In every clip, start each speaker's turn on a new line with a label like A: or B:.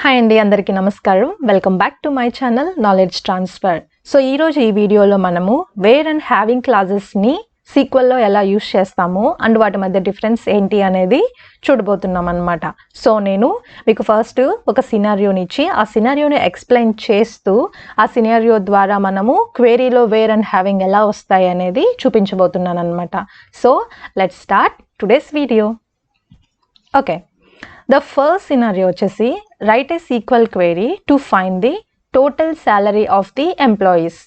A: Hi అండి, అందరికీ నమస్కారం. Welcome back to my channel knowledge transfer. So ఈరోజు ఈ వీడియోలో మనము వేర్ అండ్ హ్యావింగ్ క్లాజెస్ని సీక్వెల్లో ఎలా యూస్ చేస్తాము అండ్ వాటి మధ్య డిఫరెన్స్ ఏంటి అనేది చూడబోతున్నాం అనమాట. సో నేను మీకు ఫస్ట్ ఒక సినారియోని ఇచ్చి ఆ సినారియోని ఎక్స్ప్లెయిన్ చేస్తూ ఆ సినారియో ద్వారా మనము క్వెరీలో వేర్ అండ్ హ్యావింగ్ ఎలా వస్తాయి అనేది చూపించబోతున్నాను అనమాట. So let's start today's video. Okay, the first scenario వచ్చేసి write a SQL query to find the total salary of the employees.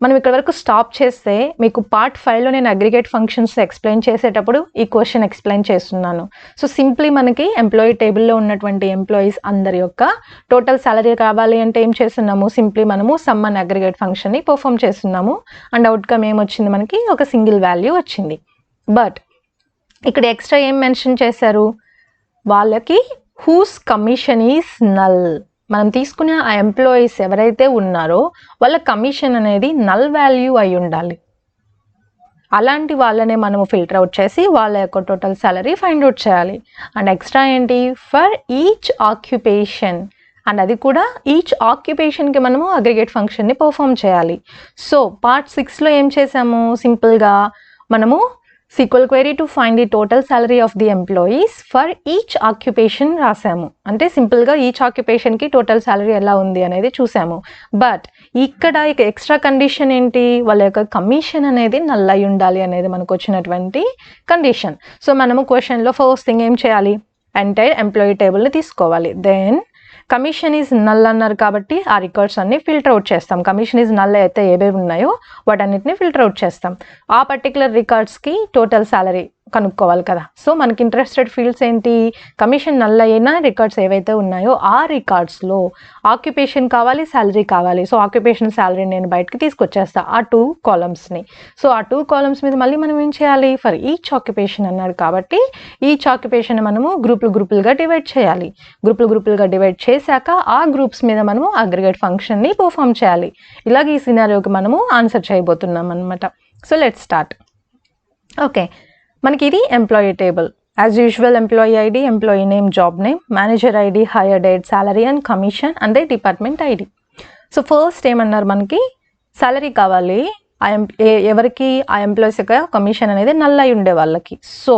A: మనం ఇక్కడ వరకు స్టాప్ చేస్తే మీకు పార్ట్ 5లో నేను అగ్రిగేట్ ఫంక్షన్స్ ఎక్స్ప్లెయిన్ చేసేటప్పుడు ఈ క్వశ్చన్ ఎక్స్ప్లెయిన్ చేస్తున్నాను. సో సింప్లీ మనకి ఎంప్లాయీ టేబుల్లో ఉన్నటువంటి ఎంప్లాయీస్ అందరి యొక్క టోటల్ సాలరీ కావాలి అంటే ఏం చేస్తున్నాము, సింప్లీ మనము సమ్ అండ్ అగ్రిగేట్ ఫంక్షన్ని పర్ఫామ్ చేస్తున్నాము అండ్ అవుట్కమ్ ఏమొచ్చింది, మనకి ఒక సింగిల్ వాల్యూ వచ్చింది. బట్ ఇక్కడ ఎక్స్ట్రా ఏం మెన్షన్ చేశారు, వాళ్ళకి హూస్ కమిషన్ ఈజ్ నల్. మనం తీసుకునే ఆ ఎంప్లాయీస్ ఎవరైతే ఉన్నారో వాళ్ళ కమిషన్ అనేది నల్ వాల్యూ అయి ఉండాలి. అలాంటి వాళ్ళనే మనము ఫిల్టర్ అవుట్ చేసి వాళ్ళ యొక్క టోటల్ సాలరీ ఫైండ్ అవుట్ చేయాలి. అండ్ ఎక్స్ట్రా ఏంటి, ఫర్ ఈచ్ ఆక్యుపేషన్, అండ్ అది కూడా ఈచ్ ఆక్యుపేషన్కి మనము అగ్రిగేట్ ఫంక్షన్ని పర్ఫామ్ చేయాలి. సో పార్ట్ 6లో ఏం చేసాము, సింపుల్గా మనము SQL query to find the total salary of the employees for each occupation రాసాము. అంటే సింపుల్గా ఈచ్ ఆక్యుపేషన్కి టోటల్ సాలరీ ఎలా ఉంది అనేది చూసాము. బట్ ఇక్కడ ఎక్స్ట్రా కండిషన్ ఏంటి, వాళ్ళ యొక్క కమిషన్ అనేది నల్ అయి ఉండాలి అనేది మనకు వచ్చినటువంటి కండిషన్. సో మనము క్వశ్చన్లో ఫస్ట్ థింగ్ ఏం చేయాలి, ఎంటైర్ ఎంప్లాయీ టేబుల్ని తీసుకోవాలి. దెన్ కమిషన్ ఈజ్ నల్ అన్నారు కాబట్టి ఆ రికార్డ్స్ అన్ని ఫిల్టర్ అవుట్ చేస్తాం. కమిషన్ ఈజ్ నల్ అయితే ఏవేవి ఉన్నాయో వాటన్నిటిని ఫిల్టర్ అవుట్ చేస్తాం. ఆ పర్టికులర్ రికార్డ్స్కి టోటల్ సాలరీ కనుక్కోవాలి కదా. సో మనకి ఇంట్రెస్టెడ్ ఫీల్డ్స్ ఏంటి, కమిషన్ నల్ అయిన రికార్డ్స్ ఏవైతే ఉన్నాయో ఆ రికార్డ్స్లో ఆక్యుపేషన్ కావాలి, శాలరీ కావాలి. సో ఆక్యుపేషన్ శాలరీ నేను బయటకి తీసుకొచ్చేస్తా ఆ 2 కాలమ్స్ని. సో ఆ 2 కాలమ్స్ మీద మళ్ళీ మనం ఏం చేయాలి, ఫర్ ఈచ్ ఆక్యుపేషన్ అన్నాడు కాబట్టి ఈచ్ ఆక్యుపేషన్ మనము గ్రూపులుగా డివైడ్ చేయాలి. గ్రూపులుగా డివైడ్ చేశాక ఆ గ్రూప్స్ మీద మనము అగ్రిగేట్ ఫంక్షన్ని పర్ఫామ్ చేయాలి. ఇలాగ ఈ సినారియోకి మనము ఆన్సర్ చేయబోతున్నాం అనమాట. So let's start. ఓకే, మనకి ఇది employee table. As usual employee ID, employee name, job name, manager ID, hire date, salary and commission and department ID. So first ఏమన్నారు, మనకి సాలరీ కావాలి. ఎవరికి, ఆ ఎంప్లాయీస్ యొక్క కమిషన్ అనేది నల్ అయి ఉండే వాళ్ళకి. సో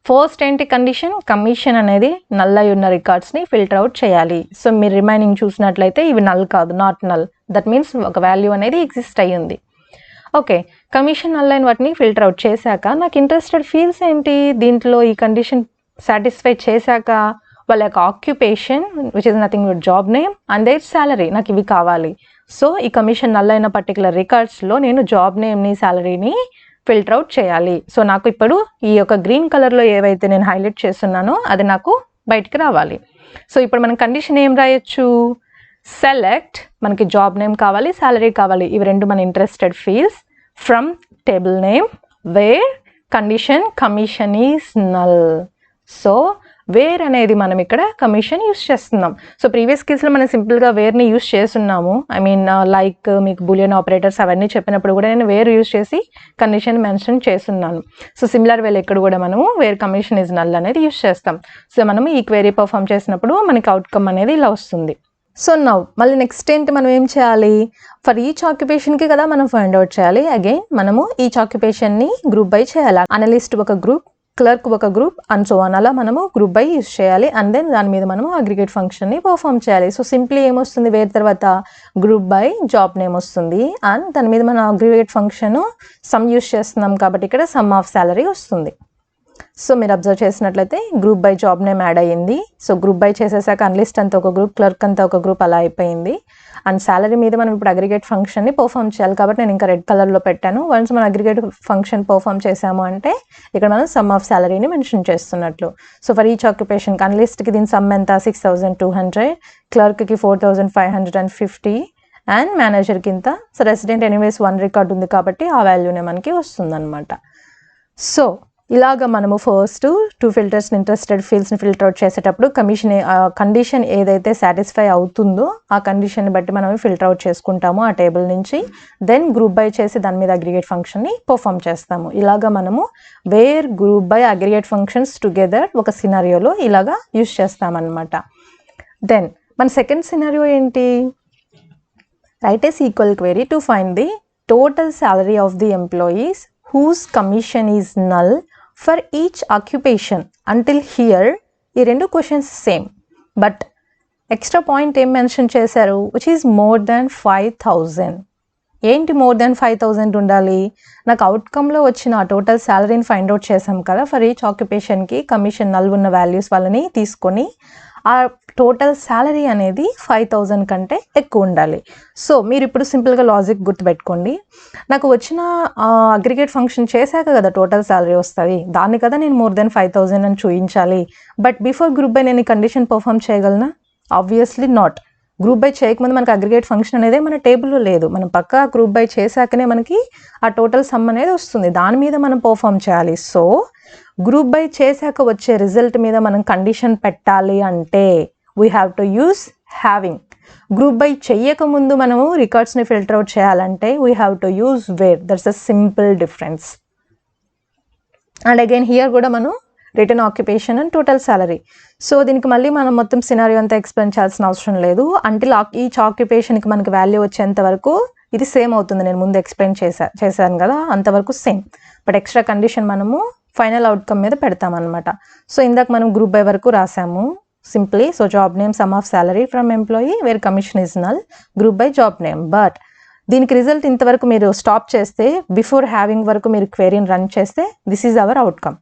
A: ఫస్ట్ ఏంటి కండిషన్, కమిషన్ అనేది నల్ అయి ఉన్న రికార్డ్స్ని ఫిల్టర్ అవుట్ చేయాలి. సో మీరు రిమైనింగ్ చూసినట్లయితే ఇవి నల్ కాదు, నాట్ నల్. దట్ మీన్స్ ఒక వాల్యూ అనేది ఎగ్జిస్ట్ అయ్యి ఉంది. ఓకే, కమిషన్ నల్ అయిన వాటిని ఫిల్టర్ అవుట్ చేశాక నాకు ఇంట్రెస్టెడ్ ఫీల్డ్స్ ఏంటి, దీంట్లో ఈ కండిషన్ సాటిస్ఫై చేశాక వాళ్ళ యొక్క occupation which is nothing but job name and their salary, నాకు ఇవి కావాలి. సో ఈ కమిషన్ నల్ అయిన పర్టికులర్ రికార్డ్స్లో నేను జాబ్ నేమ్ని, సాలరీని ఫిల్టర్ అవుట్ చేయాలి. సో నాకు ఇప్పుడు ఈ యొక్క గ్రీన్ కలర్లో ఏవైతే నేను హైలైట్ చేస్తున్నానో అది నాకు బయటికి రావాలి. సో ఇప్పుడు మనం కండిషన్ ఏం రాయొచ్చు, సెలెక్ట్, మనకి జాబ్ నేమ్ కావాలి, సాలరీ కావాలి, ఇవి రెండు మన interested fields. From table name where condition commission is null. So where అనేది మనం ఇక్కడ కమిషన్ యూస్ చేస్తున్నాం. సో ప్రీవియస్ కేసులో మనం సింపుల్గా వేర్ని యూస్ చేస్తున్నాము. ఐ మీన్ లైక్ మీకు బూలియన్ ఆపరేటర్స్ అవన్నీ చెప్పినప్పుడు కూడా నేను వేర్ యూస్ చేసి కండిషన్ మెన్షన్ చేస్తున్నాను. సో సిమిలర్ వేలో ఇక్కడ కూడా మనము వేర్ కమిషన్ ఈజ్ నల్ అనేది యూస్ చేస్తాం. సో మనము ఈ క్వెరీ పర్ఫామ్ చేసినప్పుడు మనకి అవుట్కమ్ అనేది ఇలా వస్తుంది. సో నౌ మళ్ళీ నెక్స్ట్ ఏంటి, మనం ఏం చేయాలి, ఫర్ ఈచ్ ఆక్యుపేషన్కి కదా మనం ఫైండ్ అవుట్ చేయాలి. అగైన్ మనము ఈచ్ ఆక్యుపేషన్ని గ్రూప్ బై చేయాలి. అనలిస్ట్ ఒక గ్రూప్, క్లర్క్ ఒక గ్రూప్ అండ్ సో ఆన్, అలా మనము గ్రూప్ బై యూస్ చేయాలి. అండ్ దెన్ దాని మీద మనము అగ్రిగేట్ ఫంక్షన్ని పర్ఫామ్ చేయాలి. సో సింప్లీ ఏమొస్తుంది, వేరే తర్వాత గ్రూప్ బై జాబ్ నేమ్ వస్తుంది అండ్ దాని మీద మనం అగ్రిగేట్ ఫంక్షన్ సమ్ యూస్ చేస్తున్నాం కాబట్టి ఇక్కడ సమ్ ఆఫ్ సాలరీ వస్తుంది. సో మీరు అబ్జర్వ్ చేసినట్లయితే group by job name add అయ్యింది. సో గ్రూప్ బై చేసేసాక అనలిస్ట్ అంతా ఒక గ్రూప్, క్లర్క్ అంతా ఒక గ్రూప్ అలా అయిపోయింది. అండ్ సాలరీ మీద మనం ఇప్పుడు అగ్రిగేట్ ఫంక్షన్ని పర్ఫామ్ చేయాలి కాబట్టి నేను ఇంకా రెడ్ కలర్లో పెట్టాను. వన్స్ మనం అగ్రిగేట్ ఫంక్షన్ పర్ఫామ్ చేసాము అంటే ఇక్కడ మనం సమ్ ఆఫ్ సాలరీని మెన్షన్ చేస్తున్నట్లు. సో ఫర్ ఈచ్ ఆక్యుపేషన్కి అనలిస్ట్కి దీని సమ్ ఎంత 6200, క్లర్క్కి 4550 అండ్ మేనేజర్కి ఇంత. సో రెసిడెంట్ ఎనీవేస్ 1 రికార్డ్ ఉంది కాబట్టి ఆ వాల్యూనే మనకి వస్తుందన్నమాట. సో ఇలాగ మనము ఫస్ట్ 2 ఫిల్టర్స్ని, ఇంట్రెస్టెడ్ ఫీల్డ్స్ని ఫిల్టర్ అవుట్ చేసేటప్పుడు కండిషన్ ఏదైతే సాటిస్ఫై అవుతుందో ఆ కండిషన్ని బట్టి మనం ఫిల్టర్ అవుట్ చేసుకుంటాము ఆ టేబుల్ నుంచి. దెన్ గ్రూప్ బై చేసి దాని మీద అగ్రిగేట్ ఫంక్షన్ని పర్ఫామ్ చేస్తాము. ఇలాగ మనము where group by aggregate functions together ఒక సినారియోలో ఇలాగా యూస్ చేస్తామన్నమాట. దెన్ మన సెకండ్ సినారియో ఏంటి? Write a SQL query to find the total salary of the employees whose commission is null for each occupation. Until here ఈ రెండు questions same, but extra point ఏం mention చేశారు, which is more than 5,000. ఏంటి more than 5,000 ఉండాలి? నాకు అవుట్కమ్లో వచ్చిన total శాలరీని find out చేసాం కదా, ఫర్ ఈచ్ ఆక్యుపేషన్కి కమిషన్ నల్ ఉన్న వాల్యూస్ వాళ్ళని తీసుకొని ఆ టోటల్ శాలరీ అనేది 5,000 కంటే ఎక్కువ ఉండాలి. సో మీరు ఇప్పుడు సింపుల్గా లాజిక్ గుర్తుపెట్టుకోండి. నాకు వచ్చిన అగ్రిగేట్ ఫంక్షన్ చేశాక కదా టోటల్ శాలరీ వస్తుంది, దాన్ని కదా నేను మోర్ దెన్ 5,000 అని చూపించాలి. బట్ బిఫోర్ గ్రూప్ బై నేను ఈ కండిషన్ పర్ఫామ్ చేయగలనా? Obviously not. గ్రూప్ బై చేయకముందు మనకు అగ్రిగేట్ ఫంక్షన్ అనేది మన టేబుల్లో లేదు, మనం పక్కా గ్రూప్ బై చేశాకనే మనకి ఆ టోటల్ సమ్ అనేది వస్తుంది, దాని మీద మనం పర్ఫామ్ చేయాలి. సో గ్రూప్ బై చేశాక వచ్చే రిజల్ట్ మీద మనం కండిషన్ పెట్టాలి అంటే we have to use having. Group by చెయ్యకముందు మనము రికార్డ్స్ని ఫిల్టర్ అవుట్ చేయాలంటే we have to use where. That's a simple difference. And again here కూడా మనం return occupation and total salary. So దీనికి మళ్ళీ మనం మొత్తం సినారియో అంతా ఎక్స్ప్లెయిన్ చేయాల్సిన అవసరం లేదు. అంటిల్ ఈచ్ ఆక్యుపేషన్కి మనకి వాల్యూ వచ్చేంత వరకు ఇది సేమ్ అవుతుంది. నేను ముందు ఎక్స్ప్లెయిన్ చేశాను కదా, అంతవరకు సేమ్. బట్ ఎక్స్ట్రా కండిషన్ మనము ఫైనల్ అవుట్కమ్ మీద పెడతామన్నమాట. సో ఇందాక మనం గ్రూప్ బై వరకు రాసాము simply. So job name sum of salary from employee where commission is null, group by job name. But దీనికి రిజల్ట్ ఇంతవరకు మీరు స్టాప్ చేస్తే, బిఫోర్ హ్యావింగ్ వరకు మీరు క్వెరీని రన్ చేస్తే this is our outcome.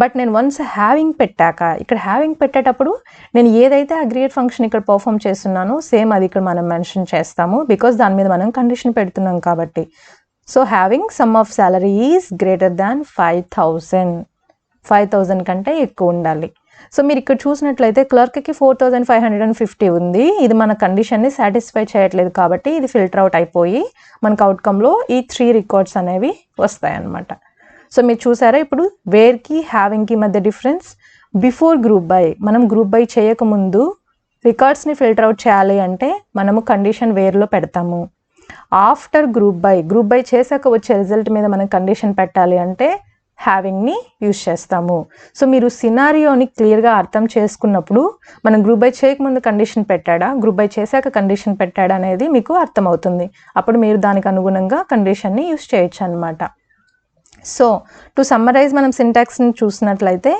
A: But నేను వన్స్ హ్యావింగ్ పెట్టాక, ఇక్కడ హ్యావింగ్ పెట్టేటప్పుడు నేను ఏదైతే అగ్రిగేట్ ఫంక్షన్ ఇక్కడ పర్ఫామ్ చేస్తున్నానో సేమ్ అది ఇక్కడ మనం మెన్షన్ చేస్తాము, బికాస్ దాని మీద మనం కండిషన్ పెడుతున్నాం కాబట్టి. So having some of salary is greater than 5,000. 5,000 కంటే ఎక్కువ ఉండాలి. సో మీరు ఇక్కడ చూసినట్లయితే క్లర్క్కి 4,550 ఉంది. ఇది మన కండిషన్ని సాటిస్ఫై చేయట్లేదు కాబట్టి ఇది ఫిల్టర్ అవుట్ అయిపోయి మనకు అవుట్కమ్లో ఈ 3 రికార్డ్స్ అనేవి వస్తాయి అన్నమాట. సో మీరు చూసారా ఇప్పుడు వేర్కి హ్యావింగ్కి మధ్య డిఫరెన్స్. బిఫోర్ గ్రూప్ బై, మనం గ్రూప్ బై చేయకముందు రికార్డ్స్ని ఫిల్టర్ అవుట్ చేయాలి అంటే మనము కండిషన్ వేర్లో పెడతాము. ఆఫ్టర్ గ్రూప్ బై చేశాక వచ్చే రిజల్ట్ మీద మనం కండిషన్ పెట్టాలి అంటే హ్యావింగ్ని యూజ్ చేస్తాము. సో మీరు సినారియోని క్లియర్గా అర్థం చేసుకున్నప్పుడు మనం గ్రూప్ బై చేయకముందు కండిషన్ పెట్టాడా, గ్రూప్ బై చేశాక కండిషన్ పెట్టాడా అనేది మీకు అర్థమవుతుంది. అప్పుడు మీరు దానికి అనుగుణంగా కండిషన్ని యూజ్ చేయొచ్చు అనమాట. సో టు సమ్మరైజ్ మనం సింటాక్స్ని చూసినట్లయితే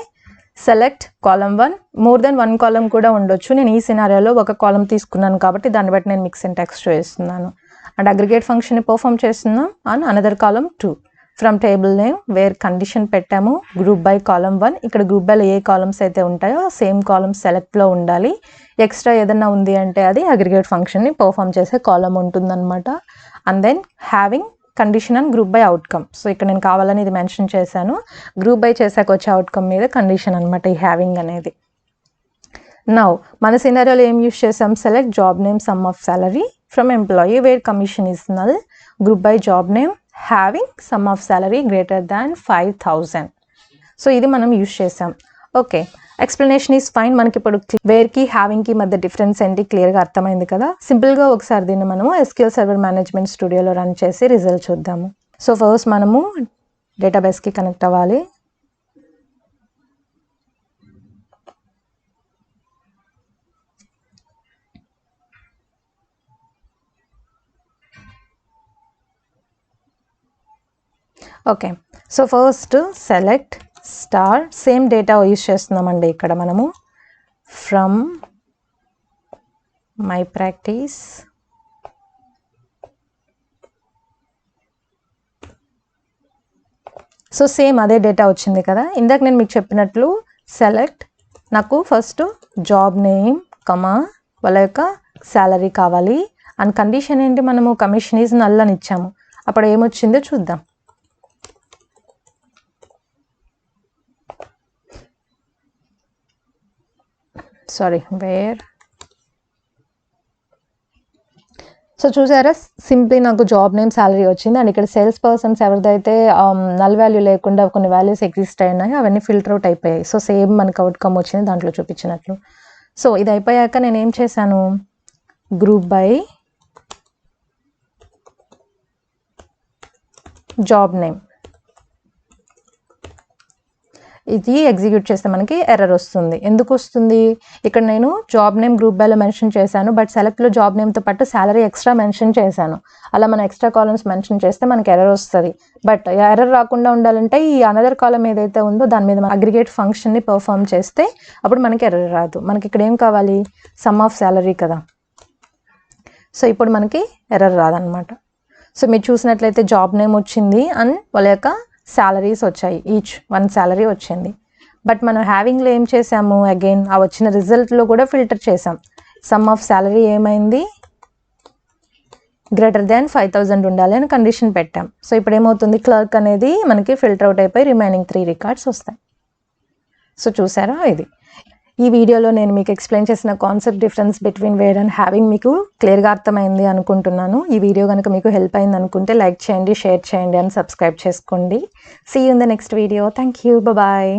A: select column 1, more than 1 column కూడా ఉండొచ్చు. నేను ఈ సినారియోలో ఒక కాలమ్ తీసుకున్నాను కాబట్టి దాన్ని బట్టి నేను మీకు సింటాక్స్ చూపిస్తున్నాను. అండ్ అగ్రిగేట్ ఫంక్షన్ని పర్ఫామ్ చేస్తున్నాం and another column 2 from table name where condition పెట్టాము. గ్రూప్ బై కాలమ్ 1, ఇక్కడ గ్రూప్ బైలో ఏ కాలమ్స్ అయితే ఉంటాయో సేమ్ కాలమ్ సెలెక్ట్లో ఉండాలి. ఎక్స్ట్రా ఏదన్నా ఉంది అంటే అది అగ్రిగేట్ ఫంక్షన్ని పర్ఫామ్ చేసే కాలమ్ ఉంటుందన్నమాట. And then having condition and group by outcome. So ఇక్కడ నేను కావాలని ఇది మెన్షన్ చేశాను, గ్రూప్ బై చేశాక వచ్చే అవుట్కమ్ మీద కండిషన్ అనమాట ఈ హ్యావింగ్ అనేది. నౌ మన సినారియోలో ఏం యూజ్ చేసాం? Select job name sum of salary from employee where commission is null, group by job name having some of salary greater than 5,000. So ఇది మనం యూజ్ చేసాం. Okay, explanation is fine. మనకి ఇప్పుడు వేర్కి హ్యావింగ్కి మధ్య డిఫరెన్స్ ఏంటి క్లియర్గా అర్థమైంది కదా. సింపుల్గా ఒకసారి దీన్ని మనము SQL Server Management Studioలో రన్ చేసి రిజల్ట్ చూద్దాము. సో ఫస్ట్ మనము డేటాబేస్కి కనెక్ట్ అవ్వాలి. Okay, so first select star, same data use చేస్తున్నామండి ఇక్కడ మనము from my practice. So same అదే డేటా వచ్చింది కదా. ఇందాక నేను మీకు చెప్పినట్లు సెలెక్ట్, నాకు ఫస్ట్ జాబ్ నేమ్ కమా వాళ్ళ యొక్క శాలరీ కావాలి. అండ్ కండిషన్ ఏంటి, మనము కమిషన్ ఈజ్ నల్ అని ఇచ్చాము. అప్పుడు ఏమొచ్చిందో చూద్దాం. Sorry where. సో చూసారా, సింప్లీ నాకు జాబ్ నేమ్ శాలరీ వచ్చింది. అండ్ ఇక్కడ సేల్స్ పర్సన్స్ ఎవరిదైతే నల్ వాల్యూ లేకుండా కొన్ని వాల్యూస్ ఎగ్జిస్ట్ అయినాయి అవన్నీ ఫిల్టర్ అవుట్ అయిపోయాయి. సో సేమ్ మనకు అవుట్కమ్ వచ్చింది దాంట్లో చూపించినట్లు. సో ఇది అయిపోయాక నేను ఏం చేశాను, గ్రూప్ బై జాబ్ నేమ్. ఇది ఎగ్జిక్యూట్ చేస్తే మనకి ఎర్రర్ వస్తుంది. ఎందుకు వస్తుంది? ఇక్కడ నేను జాబ్ నేమ్ గ్రూప్ బైలో మెన్షన్ చేశాను, బట్ సెలెక్ట్లో జాబ్ నేమ్తో పాటు శాలరీ ఎక్స్ట్రా మెన్షన్ చేశాను. అలా మనం ఎక్స్ట్రా కాలమ్స్ మెన్షన్ చేస్తే మనకి ఎర్రర్ వస్తుంది. బట్ ఎర్రర్ రాకుండా ఉండాలంటే ఈ అనదర్ కాలం ఏదైతే ఉందో దాని మీద అగ్రిగేట్ ఫంక్షన్ని పర్ఫామ్ చేస్తే అప్పుడు మనకి ఎర్రర్ రాదు. మనకి ఇక్కడ ఏం కావాలి? సమ్ ఆఫ్ శాలరీ కదా. సో ఇప్పుడు మనకి ఎర్రర్ రాదనమాట. సో మీరు చూసినట్లయితే జాబ్ నేమ్ వచ్చింది అండ్ వాళ్ళ యొక్క శాలరీస్ వచ్చాయి, ఈచ్ 1 శాలరీ వచ్చింది. బట్ మనం హ్యావింగ్లో ఏం చేసాము? అగైన్ ఆ వచ్చిన రిజల్ట్లో కూడా ఫిల్టర్ చేసాం. సమ్ ఆఫ్ శాలరీ ఏమైంది? గ్రేటర్ దాన్ 5000 ఉండాలి అని కండిషన్ పెట్టాం. సో ఇప్పుడు ఏమవుతుంది? క్లర్క్ అనేది మనకి ఫిల్టర్ అవుట్ అయిపోయి రిమైనింగ్ 3 రికార్డ్స్ వస్తాయి. సో చూసారా? ఇది ఈ వీడియోలో నేను మీకు ఎక్స్ప్లెయిన్ చేసిన concept difference between where and having మీకు క్లియర్గా అర్థమైంది అనుకుంటున్నాను. ఈ వీడియో కనుక మీకు హెల్ప్ అయింది అనుకుంటే లైక్ చేయండి, షేర్ చేయండి అండ్ సబ్స్క్రైబ్ చేసుకోండి. See you in the next video. Thank you. Bye.